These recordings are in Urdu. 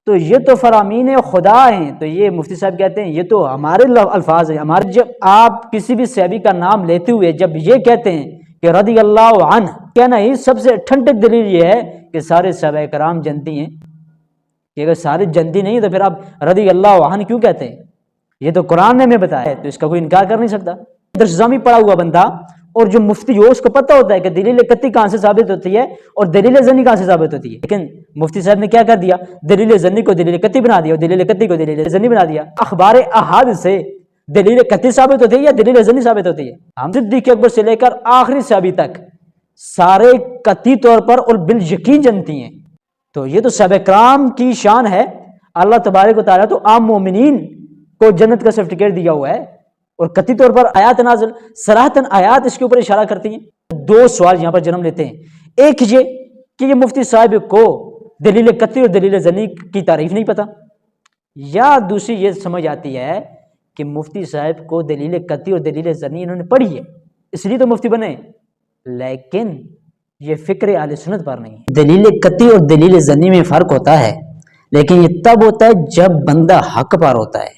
تو یہ تو فرامین خدا ہیں. تو یہ مفتی صاحب کہتے ہیں یہ تو ہمارے الفاظ ہیں ہمارے. جب آپ کسی بھی صحابی کا نام لیتے ہوئے جب یہ کہتے ہیں کہ رضی اللہ عنہ، کہنا ہی سب سے ٹھنڈک دلیل یہ ہے کہ سارے صحابہ کرام جنتی ہیں. کہ اگر سارے جنتی نہیں تو پھر آپ رضی اللہ عنہ کیوں کہتے ہیں؟ یہ تو قرآن نے ہمیں بتایا ہے، تو اس کا کوئی انکار کر نہیں سکتا. درسگامی پڑا ہوا بندہ اور جو مفتی ہو اس کو پتہ ہوتا ہے کہ دلیل قطعی کہاں سے ثابت ہوتی ہے اور دلیل ظنی کہاں سے ثابت ہوتی ہے. لیکن مفتی صاحب نے کیا کر دیا؟ دلیل ظنی کو دلیل قطعی بنا دیا اور دلیل قطعی کو دلیل ظنی بنا دیا. اخبار احاد سے دلیل قطعی ثابت ہوتی ہے یا دلیل ظنی ثابت ہوتی ہے؟ ہم صدیق اکبر سے لے کر آخری صحابی تک سارے قطعی طور پر اور بالیقین جنتی ہیں. تو یہ تو صحابہ کرام کی شان ہے. اللہ تبارک و تعالیٰ تو عام مومنین کو جنت کا سرٹیفکیٹ دیا ہوا ہے اور قطعی طور پر آیات نازل صراحتاً آیات اس کے اوپر اشارہ کرتی ہیں. دو سوال یہاں پر جنم لیتے ہیں. ایک یہ کہ یہ مفتی صاحب کو دلیل قطعی اور دلیل ظنی کی تعریف نہیں پتہ، یا دوسری یہ سمجھ آتی ہے کہ مفتی صاحب کو دلیل قطعی اور دلیل ظنی انہوں نے پڑھی ہے اس لیے تو مفتی بنے، لیکن یہ فکر اہل سنت پر نہیں. دلیل قطعی اور دلیل ظنی میں فرق ہوتا ہے، لیکن یہ تب ہوتا ہے جب بندہ حق پر ہوتا ہے.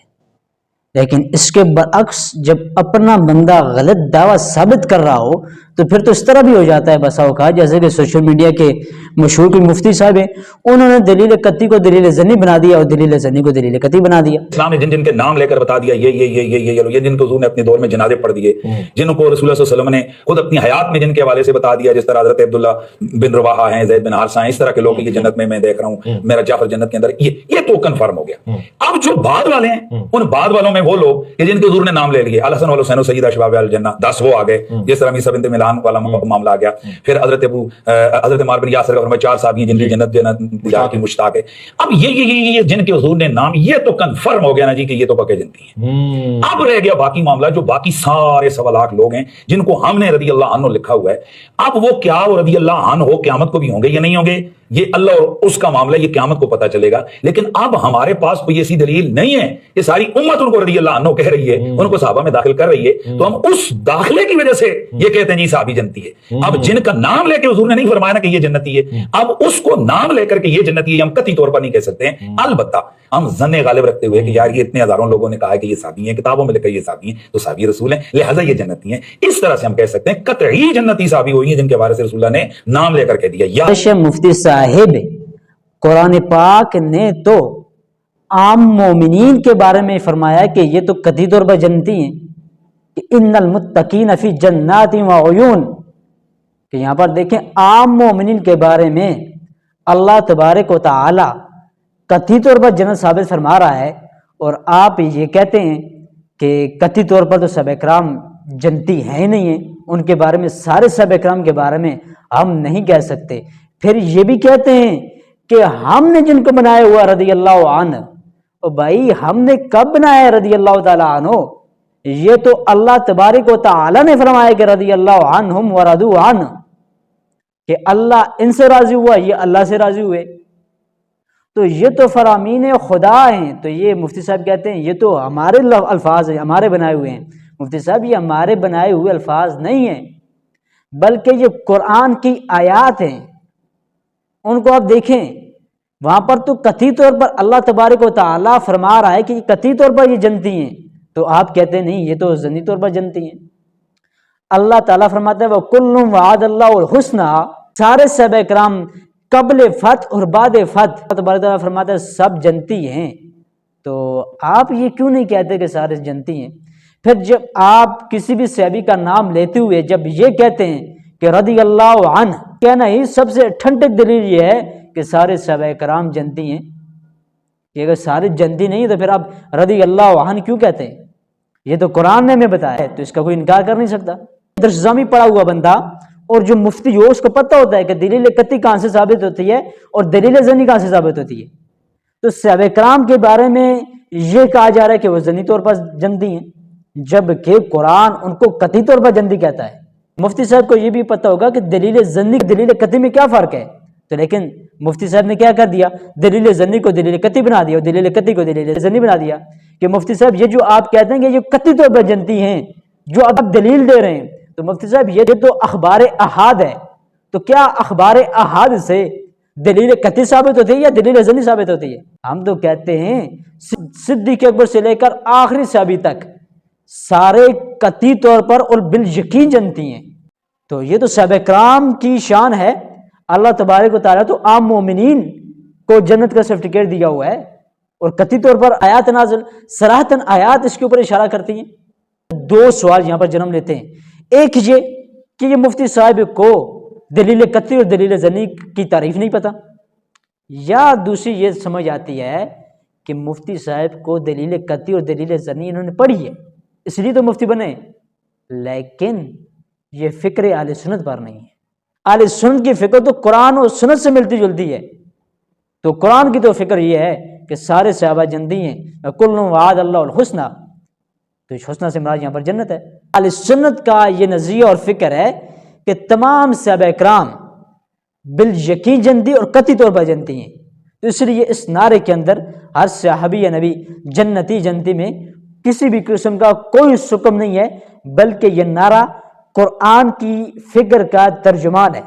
لیکن اس کے برعکس جب اپنا بندہ غلط دعویٰ ثابت کر رہا ہو تو پھر تو اس طرح بھی ہو جاتا ہے بسا اوقات، جیسے کہ سوشل میڈیا کے مشہور کوئی مفتی صاحب ہیں، انہوں نے دلیل قطعی کو دلیل ظنی بنا دیا اور دلیل ظنی کو دلیل قطعی بنا دیا. اسلام نے جن جن کے نام لے کر بتا دیا یہ جن کو حضور نے اپنے دور میں جنازے پڑھ دیے، جن کو رسول اللہ صلی اللہ علیہ وسلم نے خود اپنی حیات میں جن کے حوالے سے بتا دیا، جس طرح حضرت عبداللہ بن رواحہ ہیں، زید بن حارثہ ہیں، اس طرح کے لوگ یہ جنت میں دیکھ رہا ہوں، میرا جعفر جنت کے اندر، یہ تو کنفرم ہو گیا. اب جو بعد والے ہیں ان بعد والوں میں وہ لوگ کہ جن کے حضور نے نام لے لیے، الحسن والحسین و سیدہ شباب الجنہ، 10 وہ آ گئے. جس طرح میسا بنت ملان والا معاملہ آ گیا. پھر حضرت عمار بن یاسر کا فرمایا 4 صحابی جن کی جنت کی مشتاق ہے. اب یہ جن کے حضور نے نام، یہ تو کنفرم ہو گیا نا جی کہ یہ تو پکے جنتی ہیں. اب رہ گیا باقی معاملہ، جو باقی سارے 1.25 لاکھ لوگ ہیں جن کو ہم نے رضی اللہ عنہ لکھا ہوا ہے. اب وہ کیا وہ رضی اللہ عنہ ہو قیامت کو بھی ہوں گے یا نہیں ہوں گے، یہ اللہ اور اس کا معاملہ، یہ قیامت کو پتہ چلے گا. لیکن اب ہمارے پاس کوئی ایسی دلیل نہیں ہے کہ ساری امت ان کو رضی اللہ عنہ کہہ رہی ہے، ان کو صحابہ میں داخل کر رہی ہے، تو ہم اس داخلے کی وجہ سے یہ کہتے ہیں جی صحابی جنتی ہے. اب جن کا نام لے کے حضور نے نہیں فرمایا نا کہ یہ جنتی ہے، اب اس کو نام لے کر کے یہ جنتی ہے ہم قطعی طور پر نہیں کہہ سکتے ہیں. البتہ ہم ظن غالب رکھتے ہوئے کہ یار یہ اتنے ہزاروں لوگوں نے کہا ہے کہ یہ صحابی ہیں، کتابوں میں لکھا یہ صحابی ہیں، تو صحابی رسول ہیں، لہٰذا یہ جنتی ہیں. اس طرح سے ہم کہہ سکتے ہیں قطعی جنتی صحابی ہوئی ہیں جن کے بارے سے رسول اللہ نے نام لے کر کہہ دیا. یا مفتی صاحب قرآن پاک نے تو عام مومنین کے بارے میں فرمایا کہ یہ تو قطعی طور پر جنتی ہیں، کہ ان المتقین فی جنات و عیون. کہ یہاں پر دیکھیں عام مومنین کے بارے میں اللہ تبارک و تعالی قطعی طور پر جنت ثابت فرما رہا ہے، اور آپ یہ کہتے ہیں کہ قطعی طور پر تو صحابہ کرام جنتی ہیں ہی نہیں ہیں، ان کے بارے میں سارے صحابہ کرام کے بارے میں ہم نہیں کہہ سکتے. پھر یہ بھی کہتے ہیں کہ ہم نے جن کو بنایا ہوا رضی اللہ عنہ، اور بھائی ہم نے کب بنایا ہے رضی اللہ تعالیٰ عنہ؟ یہ تو اللہ تبارک و تعالیٰ نے فرمایا کہ رضی اللہ عنہم ورضوا عنہ، کہ اللہ ان سے راضی ہوا، یہ اللہ سے راضی ہوئے. تو یہ تو فرامین خدا ہیں. تو یہ مفتی صاحب کہتے ہیں یہ تو ہمارے الفاظ ہیں، ہمارے بنائے ہوئے ہیں. مفتی صاحب یہ ہمارے بنائے ہوئے الفاظ نہیں ہیں، بلکہ یہ قرآن کی آیات ہیں. ان کو آپ دیکھیں، وہاں پر تو قطعی طور پر اللہ تبارک و تعالیٰ فرما رہا ہے کہ قطعی طور پر یہ جنتی ہیں، تو آپ کہتے ہیں نہیں یہ تو ظنی طور پر جنتی ہیں. اللہ تعالیٰ فرماتا ہے وَكُلٌّ وَعَدَ اللَّهُ الْحُسْنَى. سارے صحابہ کرام قبل فتح اور بعد فتح اللہ تبارک و تعالیٰ فرماتا ہے سب جنتی ہیں. تو آپ یہ کیوں نہیں کہتے کہ سارے جنتی ہیں؟ پھر جب آپ کسی بھی صحابی کا نام لیتے ہوئے جب یہ کہتے ہیں کہ رضی اللہ عنہ، کہنا ہی سب سے ٹھنڈک دلیل یہ ہے کہ سارے صحابہ کرام جنتی ہیں. کہ اگر سارے جنتی نہیں تو پھر آپ رضی اللہ عنہ کیوں کہتے ہیں؟ یہ تو قرآن نے ہمیں بتایا ہے، تو اس کا کوئی انکار کر نہیں سکتا. درسگامی پڑا ہوا بندہ اور جو مفتی ہو اس کو پتہ ہوتا ہے کہ دلیل قطعی کہاں سے ثابت ہوتی ہے اور دلیل ظنی کہاں سے ثابت ہوتی ہے. تو صحابہ کرام کے بارے میں یہ کہا جا رہا ہے کہ وہ ظنی طور پر جنتی ہیں، جبکہ قرآن ان کو قطعی طور پر جنتی کہتا ہے. مفتی صاحب کو یہ بھی پتہ ہوگا کہ دلیل ظنی دلیل قطعی میں کیا فرق ہے، تو لیکن مفتی صاحب نے کیا کر دیا؟ دلیل ظنی کو دلیل قطعی بنا دیا اور دلیل قطعی کو دلیل ظنی بنا دیا. کہ مفتی صاحب یہ جو آپ کہتے ہیں کہ یہ قطعی طور پر جنتی ہیں، جو اب آپ دلیل دے رہے ہیں، تو مفتی صاحب یہ تو اخبار احاد ہے. تو کیا اخبار احاد سے دلیل قطعی ثابت ہوتی ہے یا دلیل ظنی ثابت ہوتی ہے؟ ہم تو کہتے ہیں صدیق اکبر سے لے کر آخری صحابی تک سارے قطعی طور پر اور بالیقین جنتی ہیں. تو یہ تو صحابہ کرام کی شان ہے. اللہ تبارک و تعالیٰ تو عام مومنین کو جنت کا سرٹیفکیٹ دیا ہوا ہے، اور قطعی طور پر آیات نازل صراحتاً آیات اس کے اوپر اشارہ کرتی ہیں. دو سوال یہاں پر جنم لیتے ہیں. ایک یہ کہ یہ مفتی صاحب کو دلیل قطعی اور دلیل ظنی کی تعریف نہیں پتہ، یا دوسری یہ سمجھ آتی ہے کہ مفتی صاحب کو دلیل قطعی اور دلیل ظنی انہوں نے پڑھی ہے اس لیے تو مفتی بنے، لیکن یہ فکر اہل سنت پر نہیں ہے. اہل سنت کی فکر تو قرآن اور سنت سے ملتی جلتی ہے. تو قرآن کی تو فکر یہ ہے کہ سارے صحابہ جنتی ہیں، کل وعد اللہ الحسنہ، تو حسنہ سے مراد یہاں پر جنت ہے. اہل سنت کا یہ نظریہ اور فکر ہے کہ تمام صحابہ کرام بالیقین جنتی اور قطعی طور پر جنتی ہیں. تو اس لیے اس نعرے کے اندر ہر صحابی یا نبی جنتی جنتی میں کسی بھی قسم کا کوئی سکم نہیں ہے، بلکہ یہ نعرہ قرآن کی فکر کا ترجمان ہے.